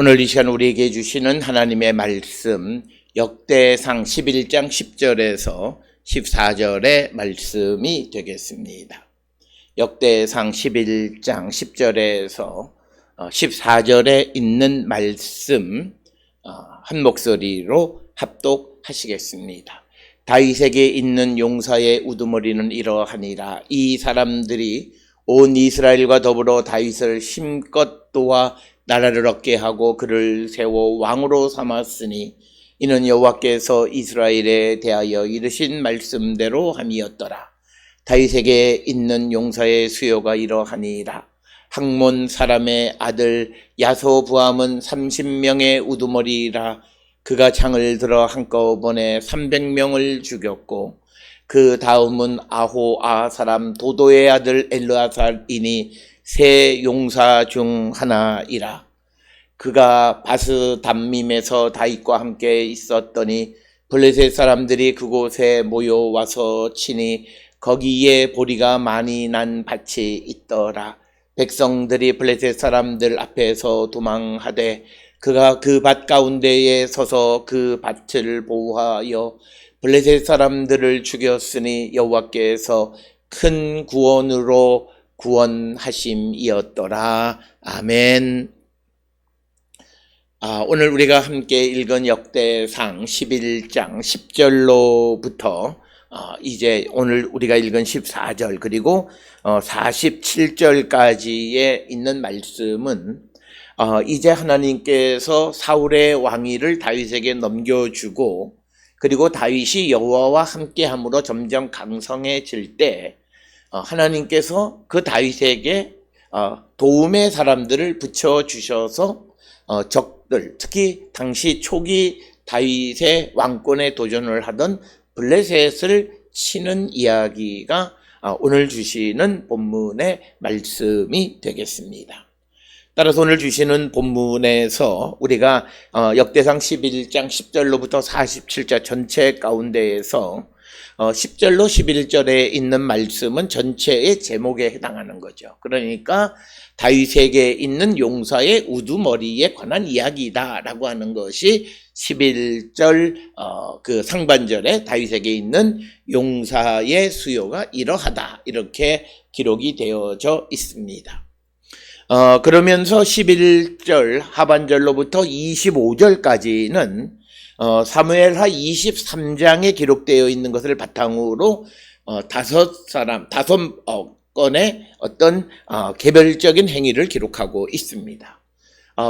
오늘 이 시간 우리에게 주시는 하나님의 말씀 역대상 11장 10절에서 14절의 말씀이 되겠습니다. 역대상 11장 10절에서 14절에 있는 말씀 한 목소리로 합독하시겠습니다. 다윗에게 있는 용사의 우두머리는 이러하니라. 이 사람들이 온 이스라엘과 더불어 다윗을 힘껏 도와 나라를 얻게 하고 그를 세워 왕으로 삼았으니 이는 여호와께서 이스라엘에 대하여 이르신 말씀대로 함이었더라. 다윗에게 있는 용사의 수요가 이러하니라. 학몬 사람의 아들 야소부암은 30명의 우두머리라. 그가 창을 들어 한꺼번에 300명을 죽였고 그 다음은 아호아 사람 도도의 아들 엘르아살이니 세 용사 중 하나이라. 그가 바스담밈에서 다윗과 함께 있었더니 블레셋 사람들이 그곳에 모여와서 치니 거기에 보리가 많이 난 밭이 있더라. 백성들이 블레셋 사람들 앞에서 도망하되 그가 그 밭 가운데에 서서 그 밭을 보호하여 블레셋 사람들을 죽였으니 여호와께서 큰 구원으로 구원하심이었더라. 아멘. 오늘 우리가 함께 읽은 역대상 11장 10절로부터 이제 오늘 우리가 읽은 14절 그리고 47절까지에 있는 말씀은 이제 하나님께서 사울의 왕위를 다윗에게 넘겨주고 그리고 다윗이 여호와와 함께함으로 점점 강성해질 때 하나님께서 그 다윗에게 도움의 사람들을 붙여주셔서 적들, 특히 당시 초기 다윗의 왕권에 도전을 하던 블레셋을 치는 이야기가 오늘 주시는 본문의 말씀이 되겠습니다. 따라서 오늘 주시는 본문에서 우리가 역대상 11장 10절로부터 47절 전체 가운데에서 10절로 11절에 있는 말씀은 전체의 제목에 해당하는 거죠. 그러니까 다윗에게 있는 용사의 우두머리에 관한 이야기다라고 하는 것이 11절 그 상반절에 다윗에게 있는 용사의 수요가 이러하다 이렇게 기록이 되어져 있습니다. 그러면서 11절 하반절로부터 25절까지는 사무엘하 23장에 기록되어 있는 것을 바탕으로 다섯 건의 어떤 개별적인 행위를 기록하고 있습니다.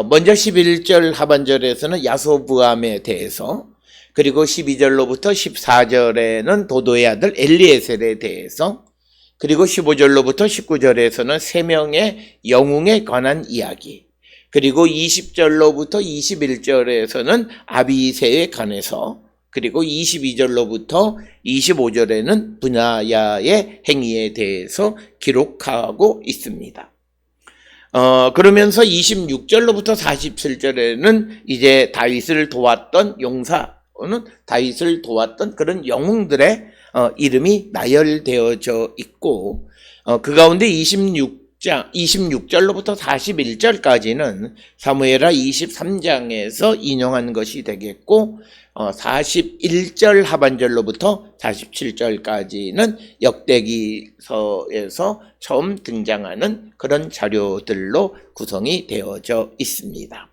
먼저 11절 하반절에서는 야소부암에 대해서 그리고 12절로부터 14절에는 도도의 아들 엘리에셀에 대해서 그리고 15절로부터 19절에서는 3명의 영웅에 관한 이야기 그리고 20절로부터 21절에서는 아비새에 관해서 그리고 22절로부터 25절에는 브나야의 행위에 대해서 기록하고 있습니다. 그러면서 26절로부터 47절에는 이제 다윗을 도왔던 용사는 다윗을 도왔던 그런 영웅들의 이름이 나열되어져 있고 그 가운데 26절로부터 41절까지는 사무엘하 23장에서 인용한 것이 되겠고 41절 하반절로부터 47절까지는 역대기서에서 처음 등장하는 그런 자료들로 구성이 되어져 있습니다.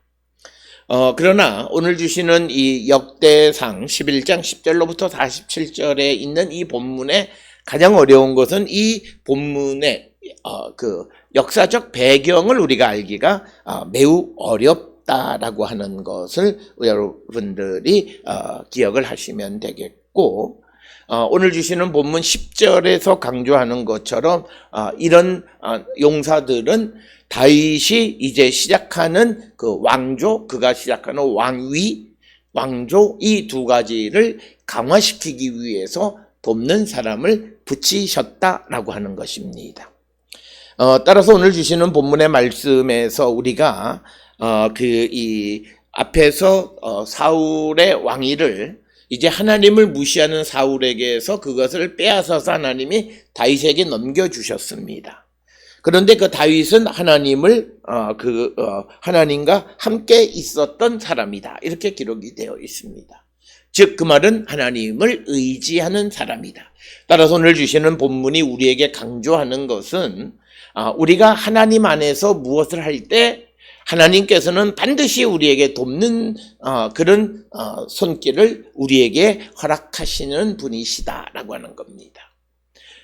그러나 오늘 주시는 이 역대상 11장 10절로부터 47절에 있는 이 본문의 가장 어려운 것은 이 본문의 그 역사적 배경을 우리가 알기가 매우 어렵다라고 하는 것을 여러분들이 기억을 하시면 되겠고 오늘 주시는 본문 10절에서 강조하는 것처럼 이런 용사들은 다윗이 이제 시작하는 그 왕조, 그가 시작하는 왕위, 왕조 이 두 가지를 강화시키기 위해서 돕는 사람을 붙이셨다라고 하는 것입니다. 따라서 오늘 주시는 본문의 말씀에서 우리가 이 앞에서 사울의 왕위를 이제 하나님을 무시하는 사울에게서 그것을 빼앗아서 하나님이 다윗에게 넘겨주셨습니다. 그런데 그 다윗은 하나님과 함께 있었던 사람이다. 이렇게 기록이 되어 있습니다. 즉, 그 말은 하나님을 의지하는 사람이다. 따라서 오늘 주시는 본문이 우리에게 강조하는 것은 우리가 하나님 안에서 무엇을 할 때 하나님께서는 반드시 우리에게 돕는 그런 손길을 우리에게 허락하시는 분이시다라고 하는 겁니다.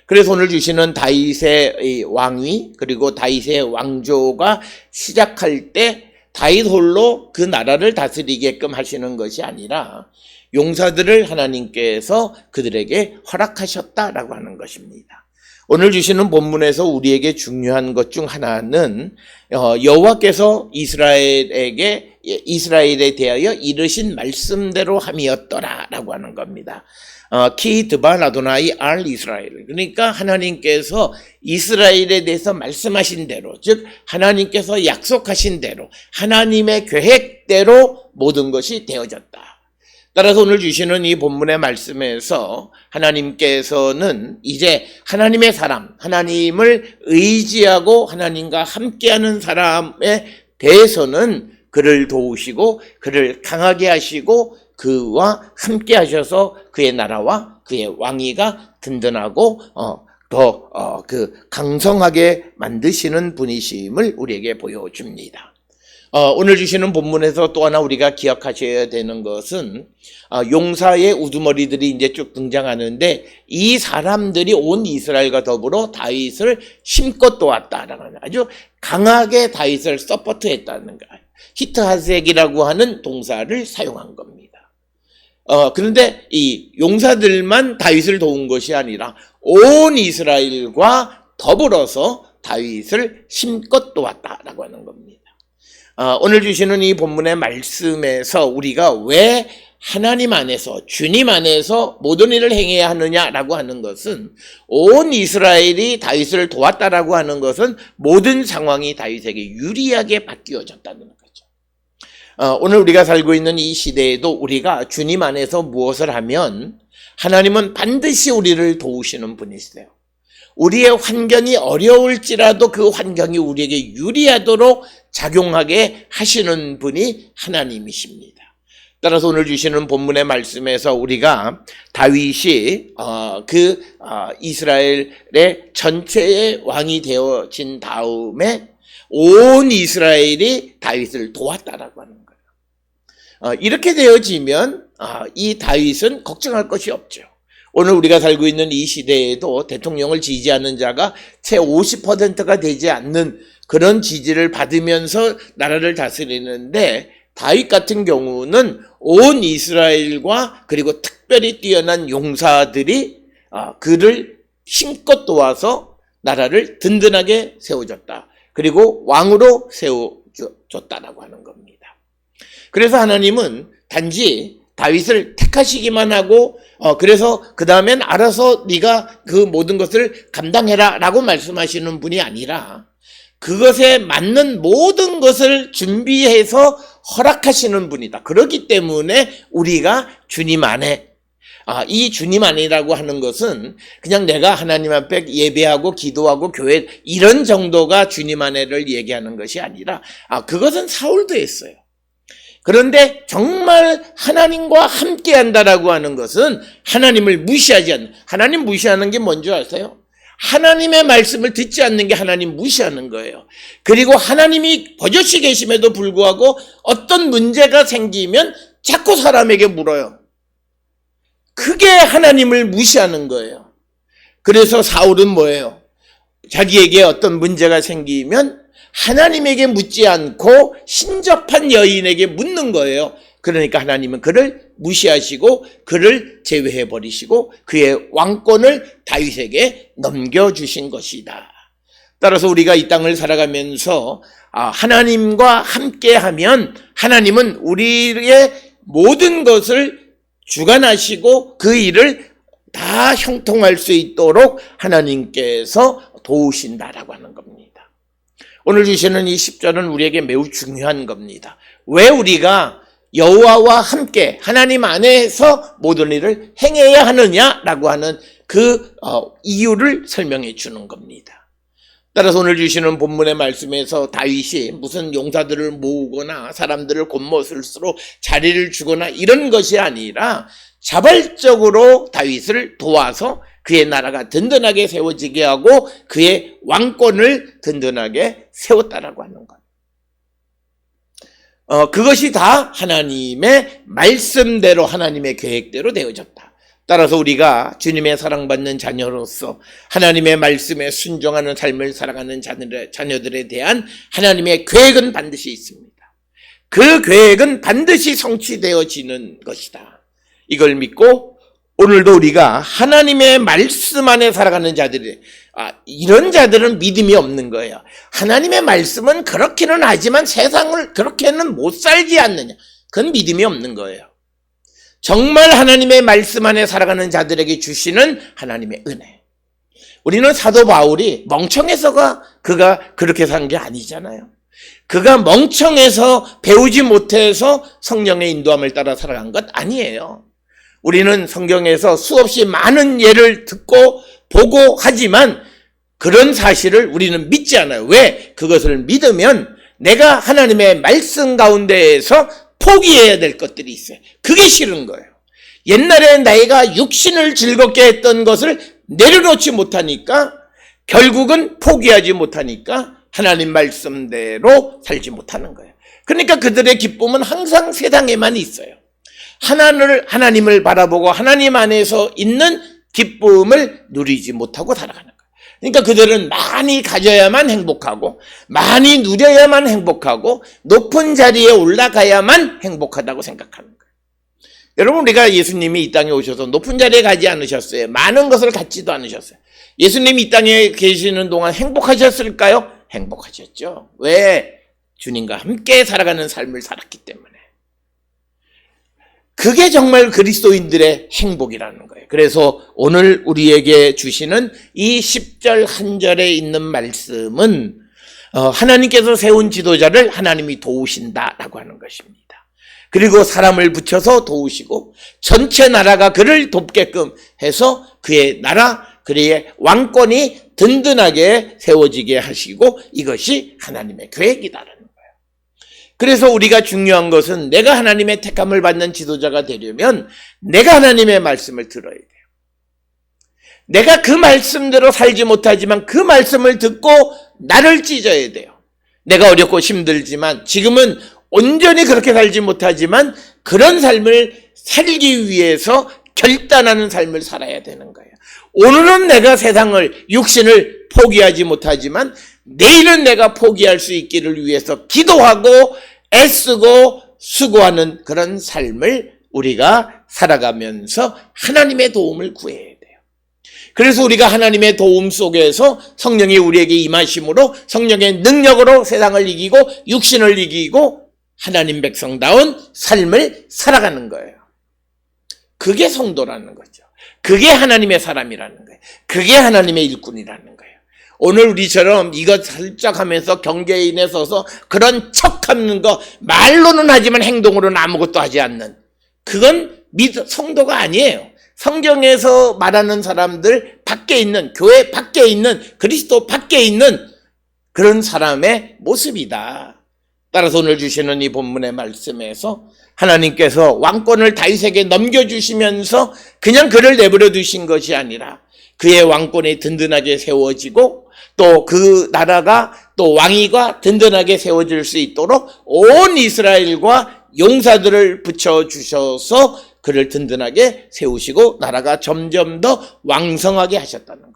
그래서 오늘 주시는 다윗의 왕위 그리고 다윗의 왕조가 시작할 때 다윗 홀로 그 나라를 다스리게끔 하시는 것이 아니라 용사들을 하나님께서 그들에게 허락하셨다라고 하는 것입니다. 오늘 주시는 본문에서 우리에게 중요한 것 중 하나는 여호와께서 이스라엘에 대하여 이르신 말씀대로 함이었더라라고 하는 겁니다. 키 드발 아도나이 알 이스라엘. 그러니까 하나님께서 이스라엘에 대해서 말씀하신 대로, 즉 하나님께서 약속하신 대로, 하나님의 계획대로 모든 것이 되어졌다. 따라서 오늘 주시는 이 본문의 말씀에서 하나님께서는 이제 하나님의 사람, 하나님을 의지하고 하나님과 함께하는 사람에 대해서는 그를 도우시고 그를 강하게 하시고 그와 함께 하셔서 그의 나라와 그의 왕위가 든든하고 더 강성하게 만드시는 분이심을 우리에게 보여줍니다. 오늘 주시는 본문에서 또 하나 우리가 기억하셔야 되는 것은 용사의 우두머리들이 이제 쭉 등장하는데 이 사람들이 온 이스라엘과 더불어 다윗을 심고 도왔다라는 아주 강하게 다윗을 서포트했다는 거예요. 히트하색이라고 하는 동사를 사용한 겁니다. 그런데 이 용사들만 다윗을 도운 것이 아니라 온 이스라엘과 더불어서 다윗을 심고 도왔다라고 하는 겁니다. 오늘 주시는 이 본문의 말씀에서 우리가 왜 하나님 안에서 주님 안에서 모든 일을 행해야 하느냐라고 하는 것은 온 이스라엘이 다윗을 도왔다라고 하는 것은 모든 상황이 다윗에게 유리하게 바뀌어졌다는 거죠. 오늘 우리가 살고 있는 이 시대에도 우리가 주님 안에서 무엇을 하면 하나님은 반드시 우리를 도우시는 분이세요. 우리의 환경이 어려울지라도 그 환경이 우리에게 유리하도록 작용하게 하시는 분이 하나님이십니다. 따라서 오늘 주시는 본문의 말씀에서 우리가 다윗이 이스라엘의 전체의 왕이 되어진 다음에 온 이스라엘이 다윗을 도왔다라고 하는 거예요. 이렇게 되어지면 이 다윗은 걱정할 것이 없죠. 오늘 우리가 살고 있는 이 시대에도 대통령을 지지하는 자가 채 50%가 되지 않는 그런 지지를 받으면서 나라를 다스리는데 다윗 같은 경우는 온 이스라엘과 그리고 특별히 뛰어난 용사들이 그를 힘껏 도와서 나라를 든든하게 세워줬다. 그리고 왕으로 세워줬다라고 하는 겁니다. 그래서 하나님은 단지 다윗을 택하시기만 하고 그래서 그 다음엔 알아서 네가 그 모든 것을 감당해라 라고 말씀하시는 분이 아니라 그것에 맞는 모든 것을 준비해서 허락하시는 분이다. 그렇기 때문에 우리가 주님 안에 이 주님 안이라고 하는 것은 그냥 내가 하나님 앞에 예배하고 기도하고 교회 이런 정도가 주님 안에를 얘기하는 것이 아니라 그것은 사울도 했어요. 그런데 정말 하나님과 함께 한다라고 하는 것은 하나님을 무시하지 않는, 하나님 무시하는 게 뭔지 아세요? 하나님의 말씀을 듣지 않는 게 하나님 무시하는 거예요. 그리고 하나님이 버젓이 계심에도 불구하고 어떤 문제가 생기면 자꾸 사람에게 물어요. 그게 하나님을 무시하는 거예요. 그래서 사울은 뭐예요? 자기에게 어떤 문제가 생기면 하나님에게 묻지 않고 신접한 여인에게 묻는 거예요. 그러니까 하나님은 그를 무시하시고 그를 제외해버리시고 그의 왕권을 다윗에게 넘겨주신 것이다. 따라서 우리가 이 땅을 살아가면서 하나님과 함께하면 하나님은 우리의 모든 것을 주관하시고 그 일을 다 형통할 수 있도록 하나님께서 도우신다라고 하는 겁니다. 오늘 주시는 이 10절은 우리에게 매우 중요한 겁니다. 왜 우리가 여호와와 함께 하나님 안에서 모든 일을 행해야 하느냐라고 하는 그 이유를 설명해 주는 겁니다. 따라서 오늘 주시는 본문의 말씀에서 다윗이 무슨 용사들을 모으거나 사람들을 곤모술수로 자리를 주거나 이런 것이 아니라 자발적으로 다윗을 도와서 그의 나라가 든든하게 세워지게 하고 그의 왕권을 든든하게 세웠다라고 하는 것. 그것이 다 하나님의 말씀대로 하나님의 계획대로 되어졌다. 따라서 우리가 주님의 사랑받는 자녀로서 하나님의 말씀에 순종하는 삶을 살아가는 자녀들에 대한 하나님의 계획은 반드시 있습니다. 그 계획은 반드시 성취되어지는 것이다. 이걸 믿고 오늘도 우리가 하나님의 말씀 안에 살아가는 자들이 이런 자들은 믿음이 없는 거예요. 하나님의 말씀은 그렇기는 하지만 세상을 그렇게는 못 살지 않느냐. 그건 믿음이 없는 거예요. 정말 하나님의 말씀 안에 살아가는 자들에게 주시는 하나님의 은혜. 우리는 사도 바울이 멍청해서가 그가 그렇게 산 게 아니잖아요. 그가 멍청해서 배우지 못해서 성령의 인도함을 따라 살아간 것 아니에요. 우리는 성경에서 수없이 많은 예를 듣고 보고 하지만 그런 사실을 우리는 믿지 않아요. 왜? 그것을 믿으면 내가 하나님의 말씀 가운데에서 포기해야 될 것들이 있어요. 그게 싫은 거예요. 옛날에 내가 육신을 즐겁게 했던 것을 내려놓지 못하니까 결국은 포기하지 못하니까 하나님 말씀대로 살지 못하는 거예요. 그러니까 그들의 기쁨은 항상 세상에만 있어요. 하나님을 바라보고 하나님 안에서 있는 기쁨을 누리지 못하고 살아가는 거예요. 그러니까 그들은 많이 가져야만 행복하고 많이 누려야만 행복하고 높은 자리에 올라가야만 행복하다고 생각하는 거예요. 여러분, 우리가 예수님이 이 땅에 오셔서 높은 자리에 가지 않으셨어요. 많은 것을 갖지도 않으셨어요. 예수님이 이 땅에 계시는 동안 행복하셨을까요? 행복하셨죠. 왜? 주님과 함께 살아가는 삶을 살았기 때문에. 그게 정말 그리스도인들의 행복이라는 거예요. 그래서 오늘 우리에게 주시는 이 10절 한 절에 있는 말씀은 하나님께서 세운 지도자를 하나님이 도우신다라고 하는 것입니다. 그리고 사람을 붙여서 도우시고 전체 나라가 그를 돕게끔 해서 그의 나라, 그의 왕권이 든든하게 세워지게 하시고 이것이 하나님의 계획이다라는 거예요. 그래서 우리가 중요한 것은 내가 하나님의 택함을 받는 지도자가 되려면 내가 하나님의 말씀을 들어야 돼요. 내가 그 말씀대로 살지 못하지만 그 말씀을 듣고 나를 찢어야 돼요. 내가 어렵고 힘들지만 지금은 온전히 그렇게 살지 못하지만 그런 삶을 살기 위해서 결단하는 삶을 살아야 되는 거예요. 오늘은 내가 세상을, 육신을 포기하지 못하지만 내일은 내가 포기할 수 있기를 위해서 기도하고 애쓰고 수고하는 그런 삶을 우리가 살아가면서 하나님의 도움을 구해야 돼요. 그래서 우리가 하나님의 도움 속에서 성령이 우리에게 임하심으로 성령의 능력으로 세상을 이기고 육신을 이기고 하나님 백성다운 삶을 살아가는 거예요. 그게 성도라는 거죠. 그게 하나님의 사람이라는 거예요. 그게 하나님의 일꾼이라는 거예요. 오늘 우리처럼 이것 살짝 하면서 경계인에 서서 그런 척하는 거 말로는 하지만 행동으로는 아무것도 하지 않는 그건 성도가 아니에요. 성경에서 말하는 사람들 밖에 있는, 교회 밖에 있는, 그리스도 밖에 있는 그런 사람의 모습이다. 따라서 오늘 주시는 이 본문의 말씀에서 하나님께서 왕권을 다윗에게 넘겨주시면서 그냥 그를 내버려 두신 것이 아니라 그의 왕권이 든든하게 세워지고 또 그 나라가 또 왕위가 든든하게 세워질 수 있도록 온 이스라엘과 용사들을 붙여주셔서 그를 든든하게 세우시고 나라가 점점 더 왕성하게 하셨다는 거죠.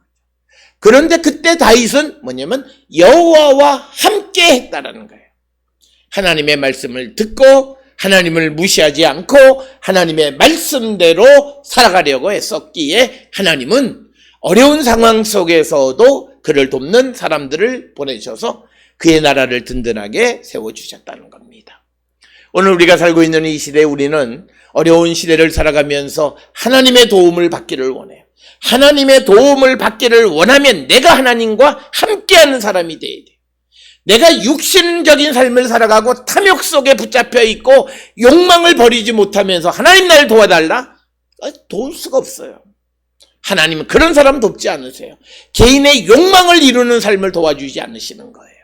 그런데 그때 다윗은 뭐냐면 여호와와 함께 했다라는 거예요. 하나님의 말씀을 듣고 하나님을 무시하지 않고 하나님의 말씀대로 살아가려고 했었기에 하나님은 어려운 상황 속에서도 그를 돕는 사람들을 보내셔서 그의 나라를 든든하게 세워주셨다는 겁니다. 오늘 우리가 살고 있는 이 시대에 우리는 어려운 시대를 살아가면서 하나님의 도움을 받기를 원해요. 하나님의 도움을 받기를 원하면 내가 하나님과 함께하는 사람이 돼야 돼요. 내가 육신적인 삶을 살아가고 탐욕 속에 붙잡혀 있고 욕망을 버리지 못하면서 하나님 날 도와달라? 도울 수가 없어요. 하나님은 그런 사람 돕지 않으세요. 개인의 욕망을 이루는 삶을 도와주지 않으시는 거예요.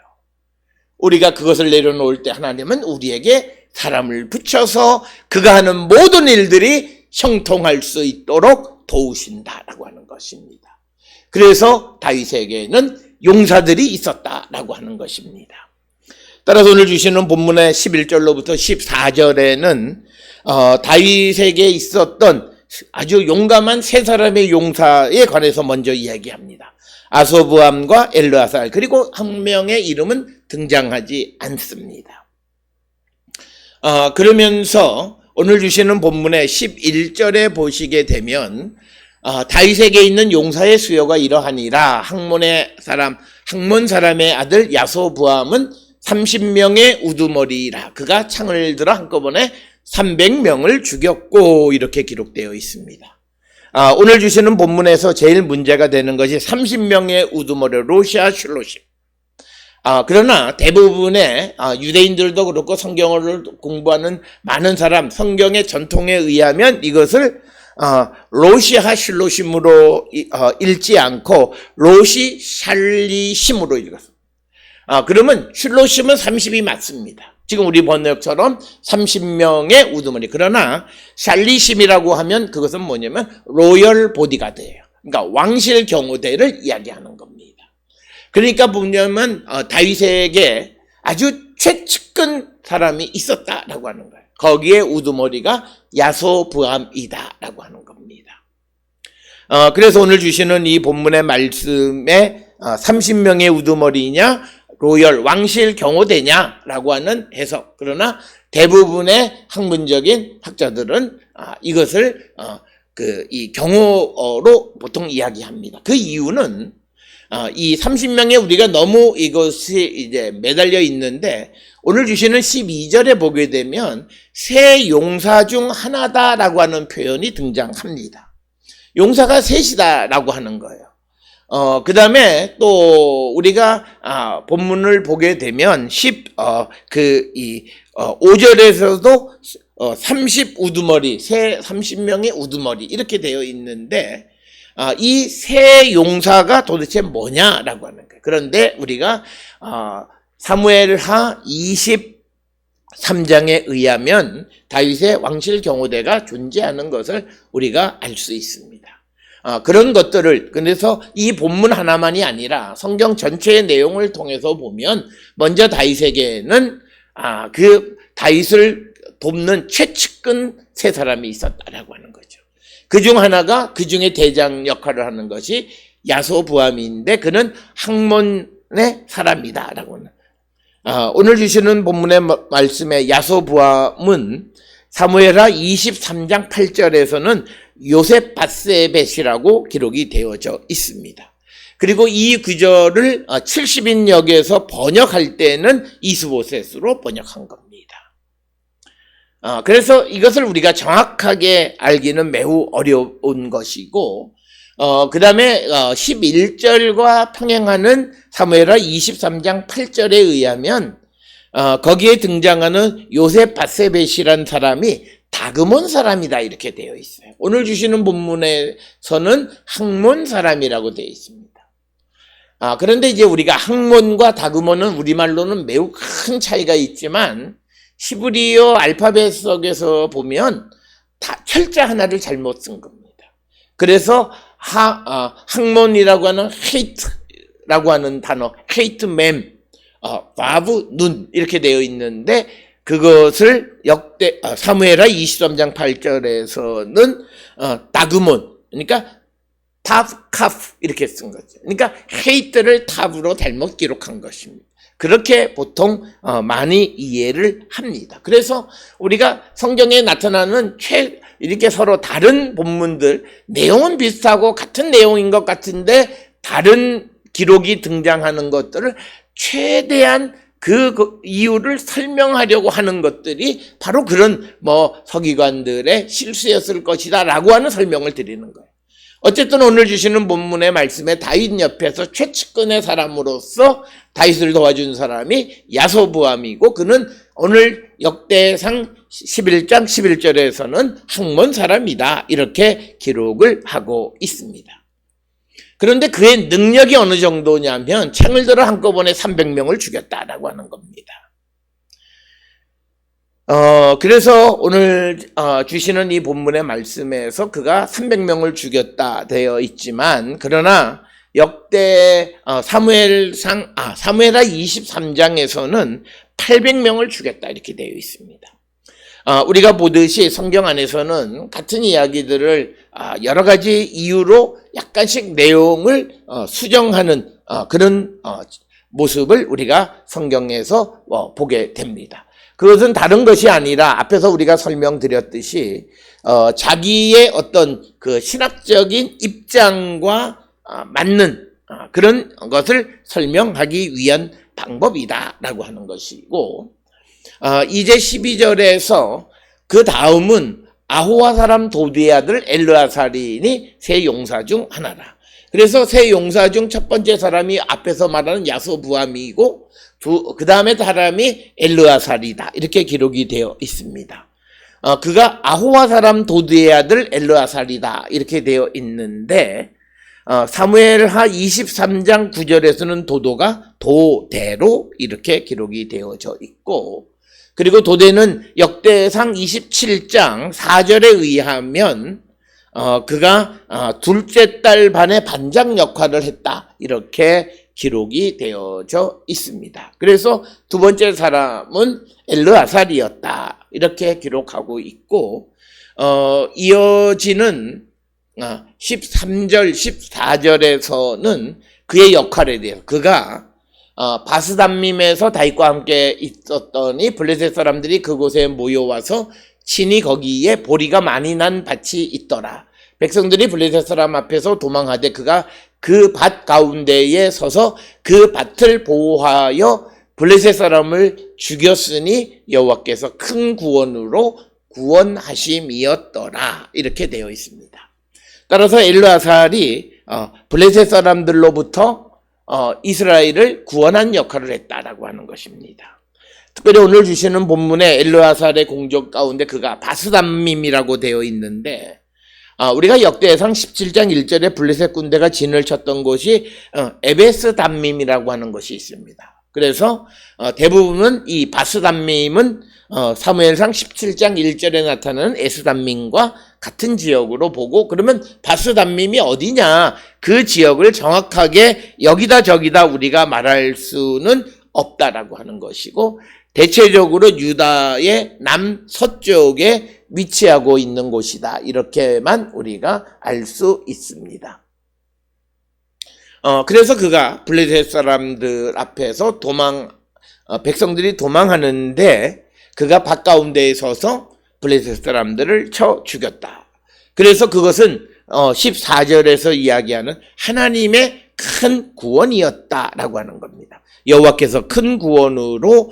우리가 그것을 내려놓을 때 하나님은 우리에게 사람을 붙여서 그가 하는 모든 일들이 형통할 수 있도록 도우신다라고 하는 것입니다. 그래서 다윗에게는 용사들이 있었다라고 하는 것입니다. 따라서 오늘 주시는 본문의 11절로부터 14절에는 다윗에게 있었던 아주 용감한 세 사람의 용사에 관해서 먼저 이야기합니다. 아소부암과 엘르아살, 그리고 한 명의 이름은 등장하지 않습니다. 그러면서 오늘 주시는 본문의 11절에 보시게 되면 다윗에게 있는 용사의 수요가 이러하니라. 학몬 사람의 아들 야소부암은 30명의 우두머리라. 그가 창을 들어 한꺼번에 300명을 죽였고, 이렇게 기록되어 있습니다. 오늘 주시는 본문에서 제일 문제가 되는 것이 30명의 우두머리, 로시아 슐로심. 그러나 대부분의 유대인들도 그렇고 성경을 공부하는 많은 사람, 성경의 전통에 의하면 이것을 로시아 슐로심으로 읽지 않고 로시 샬리심으로 읽었습니다. 그러면 슐로심은 30이 맞습니다. 지금 우리 번역처럼 30명의 우두머리. 그러나 샬리심이라고 하면 그것은 뭐냐면 로열 보디가드예요. 그러니까 왕실 경호대를 이야기하는 겁니다. 그러니까 보면 다윗에게 아주 최측근 사람이 있었다라고 하는 거예요. 거기에 우두머리가 야소부암이다라고 하는 겁니다. 그래서 오늘 주시는 이 본문의 말씀에 30명의 우두머리냐, 로열 왕실 경호대냐라고 하는 해석. 그러나 대부분의 학문적인 학자들은 이것을 이 경호로 보통 이야기합니다. 그 이유는 이 30명의 우리가 너무 이것이 이제 매달려 있는데, 오늘 주시는 12절에 보게 되면 세 용사 중 하나다라고 하는 표현이 등장합니다. 용사가 셋이다라고 하는 거예요. 그 다음에 또 우리가 본문을 보게 되면 5절에서도 30 우두머리, 30명의 우두머리 이렇게 되어 있는데, 이 세 용사가 도대체 뭐냐라고 하는 거예요. 그런데 우리가 사무엘하 23장에 의하면 다윗의 왕실 경호대가 존재하는 것을 우리가 알 수 있습니다. 그런 것들을, 그래서 이 본문 하나만이 아니라 성경 전체의 내용을 통해서 보면 먼저 다윗에게는 그 다윗을 돕는 최측근 세 사람이 있었다라고 하는 거죠. 그 중 하나가, 그 중에 대장 역할을 하는 것이 야소부암인데 그는 학몬의 사람이다라고 하는. 오늘 주시는 본문의 말씀에 야소부암은 사무엘하 23장 8절에서는 요셉 바세벳이라고 기록이 되어져 있습니다. 그리고 이 구절을 70인역에서 번역할 때는 이스보셋으로 번역한 겁니다. 그래서 이것을 우리가 정확하게 알기는 매우 어려운 것이고, 그 다음에 11절과 평행하는 사무엘하 23장 8절에 의하면 거기에 등장하는 요셉 바세벳이란 사람이 다그몬 사람이다 이렇게 되어 있어요. 오늘 주시는 본문에서는 학몬 사람이라고 되어 있습니다. 그런데 이제 우리가 학몬과 다그몬은 우리말로는 매우 큰 차이가 있지만 히브리어 알파벳 속에서 보면 다 철자 하나를 잘못 쓴 겁니다. 그래서 학몬이라고 하는 헤이트라고 하는 단어, 헤이트 맴, 바브 눈 이렇게 되어 있는데, 그것을 사무엘하 23장 8절에서는 다그몬, 그러니까 탑카프 이렇게 쓴 거죠. 그러니까 헤이트를 탑으로 잘못 기록한 것입니다. 그렇게 보통 많이 이해를 합니다. 그래서 우리가 성경에 나타나는 이렇게 서로 다른 본문들, 내용은 비슷하고 같은 내용인 것 같은데 다른 기록이 등장하는 것들을 최대한 그 이유를 설명하려고 하는 것들이 바로 그런 서기관들의 실수였을 것이다 라고 하는 설명을 드리는 거예요. 어쨌든 오늘 주시는 본문의 말씀에 다윗 옆에서 최측근의 사람으로서 다윗을 도와준 사람이 야소부암이고, 그는 오늘 역대상 11장 11절에서는 학몬 사람이다, 이렇게 기록을 하고 있습니다. 그런데 그의 능력이 어느 정도냐면 창을 들어 한꺼번에 300명을 죽였다라고 하는 겁니다. 그래서 오늘 주시는 이 본문의 말씀에서 그가 300명을 죽였다 되어 있지만, 그러나 역대 사무엘하 23장에서는 800명을 죽였다 이렇게 되어 있습니다. 우리가 보듯이 성경 안에서는 같은 이야기들을 여러 가지 이유로 약간씩 내용을 수정하는 그런 모습을 우리가 성경에서 보게 됩니다. 그것은 다른 것이 아니라 앞에서 우리가 설명드렸듯이 자기의 어떤 그 신학적인 입장과 맞는 그런 것을 설명하기 위한 방법이다라고 하는 것이고, 이제 12절에서 그 다음은 아호와 사람 도드의 아들 엘르아살이 세 용사 중 하나라. 그래서 세 용사 중 첫 번째 사람이 앞에서 말하는 야소부암이고, 그 다음에 사람이 엘르아살이다, 이렇게 기록이 되어 있습니다. 그가 아호와 사람 도드의 아들 엘르아살이다 이렇게 되어 있는데, 사무엘하 23장 9절에서는 도도가 도대로 이렇게 기록이 되어져 있고, 그리고 도대는 역대상 27장 4절에 의하면 그가 둘째 딸 반의 반장 역할을 했다, 이렇게 기록이 되어져 있습니다. 그래서 두 번째 사람은 엘르아살이었다, 이렇게 기록하고 있고, 이어지는 13절, 14절에서는 그의 역할에 대해서, 그가 바스담밈에서 다윗과 함께 있었더니 블레셋 사람들이 그곳에 모여와서 친히 거기에 보리가 많이 난 밭이 있더라. 백성들이 블레셋 사람 앞에서 도망하되 그가 그 밭 가운데에 서서 그 밭을 보호하여 블레셋 사람을 죽였으니 여호와께서 큰 구원으로 구원하심이었더라, 이렇게 되어 있습니다. 따라서 엘르아살이 블레셋 사람들로부터 이스라엘을 구원한 역할을 했다라고 하는 것입니다. 특별히 오늘 주시는 본문에 엘르아살의 공적 가운데 그가 바스담밈이라고 되어 있는데, 우리가 역대상 17장 1절에 블레셋 군대가 진을 쳤던 곳이 에베스담밈이라고 하는 것이 있습니다. 그래서 대부분은 이 바스담밈은 사무엘상 17장 1절에 나타나는 에스담밈과 같은 지역으로 보고, 그러면 바스담밈이 어디냐, 그 지역을 정확하게 여기다 저기다 우리가 말할 수는 없다라고 하는 것이고, 대체적으로 유다의 남서쪽에 위치하고 있는 곳이다, 이렇게만 우리가 알 수 있습니다. 그래서 그가 블레셋 사람들 앞에서 백성들이 도망하는데 그가 밭 가운데에 서서 블레셋 사람들을 쳐 죽였다. 그래서 그것은 14절에서 이야기하는 하나님의 큰 구원이었다라고 하는 겁니다. 여호와께서 큰 구원으로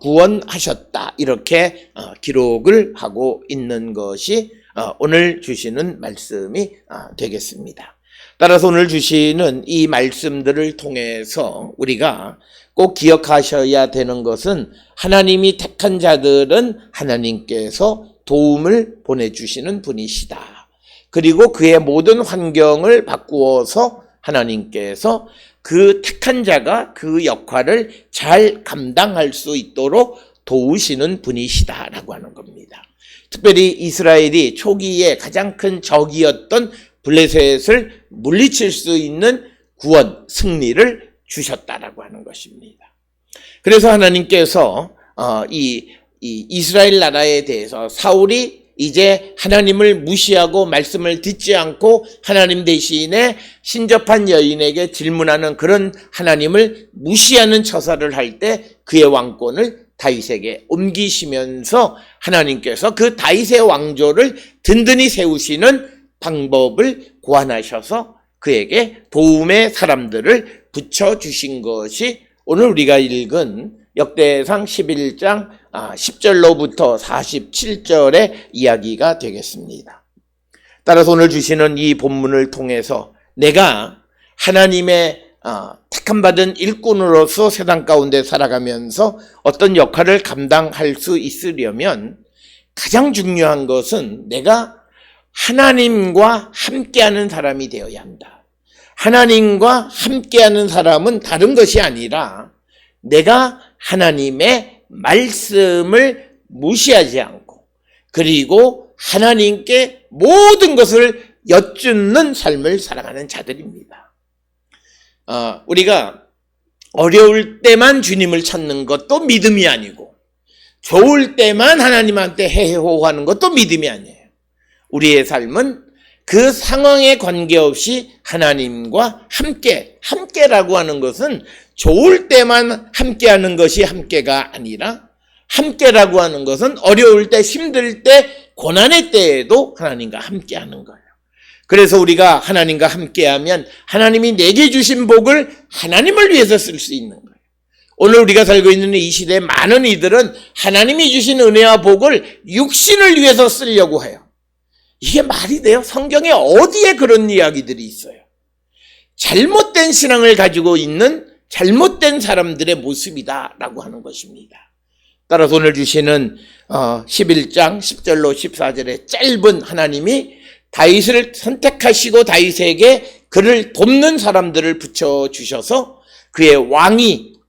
구원하셨다, 이렇게 기록을 하고 있는 것이 오늘 주시는 말씀이 되겠습니다. 따라서 오늘 주시는 이 말씀들을 통해서 우리가 꼭 기억하셔야 되는 것은, 하나님이 택한 자들은 하나님께서 도움을 보내주시는 분이시다. 그리고 그의 모든 환경을 바꾸어서 하나님께서 그 택한 자가 그 역할을 잘 감당할 수 있도록 도우시는 분이시다라고 하는 겁니다. 특별히 이스라엘이 초기에 가장 큰 적이었던 블레셋을 물리칠 수 있는 구원, 승리를 주셨다라고 하는 것입니다. 그래서 하나님께서 이 이스라엘 나라에 대해서 사울이 이제 하나님을 무시하고 말씀을 듣지 않고 하나님 대신에 신접한 여인에게 질문하는 그런 하나님을 무시하는 처사를 할 때 그의 왕권을 다윗에게 옮기시면서 하나님께서 그 다윗의 왕조를 든든히 세우시는 방법을 고안하셔서 그에게 도움의 사람들을 붙여주신 것이 오늘 우리가 읽은 역대상 11장 10절로부터 47절의 이야기가 되겠습니다. 따라서 오늘 주시는 이 본문을 통해서 내가 하나님의 택함받은 일꾼으로서 세상 가운데 살아가면서 어떤 역할을 감당할 수 있으려면 가장 중요한 것은 내가 하나님과 함께하는 사람이 되어야 한다. 하나님과 함께하는 사람은 다른 것이 아니라 내가 하나님의 말씀을 무시하지 않고 그리고 하나님께 모든 것을 여쭙는 삶을 살아가는 자들입니다. 우리가 어려울 때만 주님을 찾는 것도 믿음이 아니고 좋을 때만 하나님한테 해호하는 것도 믿음이 아니에요. 우리의 삶은 그 상황에 관계없이 하나님과 함께라고 하는 것은 좋을 때만 함께하는 것이 함께가 아니라 함께라고 하는 것은 어려울 때, 힘들 때, 고난의 때에도 하나님과 함께하는 거예요. 그래서 우리가 하나님과 함께하면 하나님이 내게 주신 복을 하나님을 위해서 쓸 수 있는 거예요. 오늘 우리가 살고 있는 이 시대에 많은 이들은 하나님이 주신 은혜와 복을 육신을 위해서 쓰려고 해요. 이게 말이 돼요? 성경에 어디에 그런 이야기들이 있어요? 잘못된 신앙을 가지고 있는 잘못된 사람들의 모습이다라고 하는 것입니다. 따라서 오늘 주시는 11장 10절로 14절의 짧은 하나님이 다윗을 선택하시고 다윗에게 그를 돕는 사람들을 붙여주셔서 그의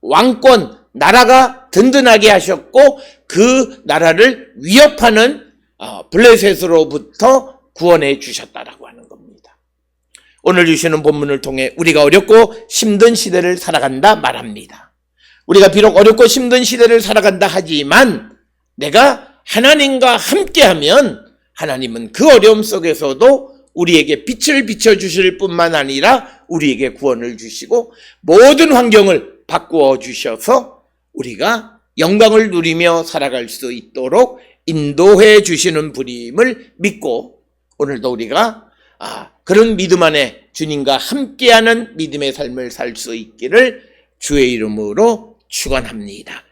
왕권, 나라가 든든하게 하셨고 그 나라를 위협하는 블레셋으로부터 구원해 주셨다라고 하는 겁니다. 오늘 주시는 본문을 통해 우리가 어렵고 힘든 시대를 살아간다 말합니다. 우리가 비록 어렵고 힘든 시대를 살아간다 하지만 내가 하나님과 함께하면 하나님은 그 어려움 속에서도 우리에게 빛을 비춰주실 뿐만 아니라 우리에게 구원을 주시고 모든 환경을 바꾸어 주셔서 우리가 영광을 누리며 살아갈 수 있도록 인도해 주시는 분임을 믿고 오늘도 우리가 그런 믿음 안에 주님과 함께하는 믿음의 삶을 살 수 있기를 주의 이름으로 축원합니다.